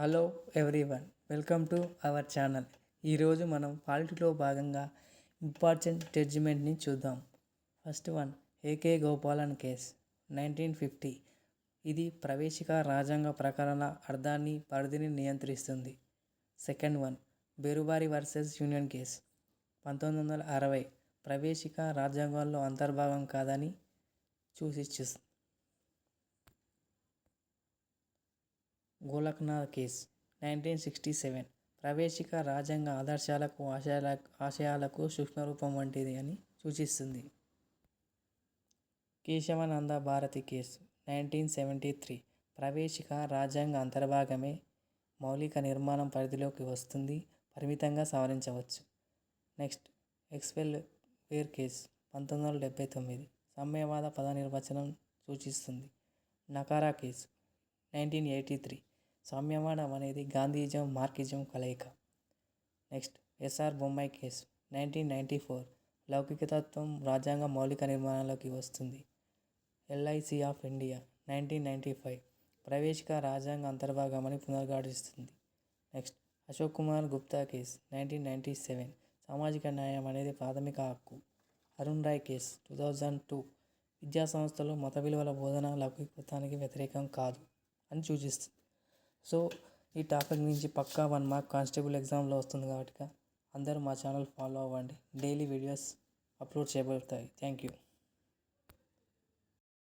Hello everyone, welcome to our channel. ఈరోజు మనం పాలిటిక్లో భాగంగా ఇంపార్టెంట్ జడ్జిమెంట్ని చూద్దాం. First one, A K Gopalan case 1950. ఇది ప్రవేశిక రాజ్యాంగ ప్రకరణ అర్థాన్ని పరిధిని నియంత్రిస్తుంది. Second one, Berubari versus union case 1960. ప్రవేశిక రాజ్యాంగంలో అంతర్భాగం కాదని సూచిస్తుంది. గోలక్నాథ్ కేస్ 1967. ప్రవేశిక రాజ్యాంగ ఆదర్శాలకు ఆశయాలకు సూక్ష్మరూపం వంటిది అని సూచిస్తుంది. కేశవానంద భారతి కేసు 1973. ప్రవేశిక రాజ్యాంగ అంతర్భాగమే మౌలిక నిర్మాణం పరిధిలోకి వస్తుంది, పరిమితంగా సవరించవచ్చు. Next, Excel Wear case 1979. సామ్యవాద పద నిర్వచనం సూచిస్తుంది. నకారా కేసు 1983. సామ్యవాదం అనేది గాంధీయిజం మార్కిజం కలయిక. Next, SR Bommai case 1994. లౌకికతత్వం రాజ్యాంగ మౌలిక నిర్మాణంలోకి వస్తుంది. LIC of India 1995. ప్రవేశిక రాజ్యాంగ అంతర్భాగమని పునరుద్ఘాటిస్తుంది. Next, Ashok Kumar Gupta case 1997. సామాజిక న్యాయం అనేది ప్రాథమిక హక్కు. అరుణ్ రాయ్ కేసు 2002. విద్యా సంస్థలు మత విలువల బోధన లౌకికత్వానికి వ్యతిరేకం కాదు అని సూచిస్తుంది. సో ఈ టాపిక్ నుంచి పక్కా 1 మార్క్ కానిస్టేబుల్ ఎగ్జామ్లో వస్తుంది కాబట్టి అందరూ మా ఛానల్ ఫాలో అవ్వండి. డైలీ వీడియోస్ అప్లోడ్ చేయబడతాయి. Thank you.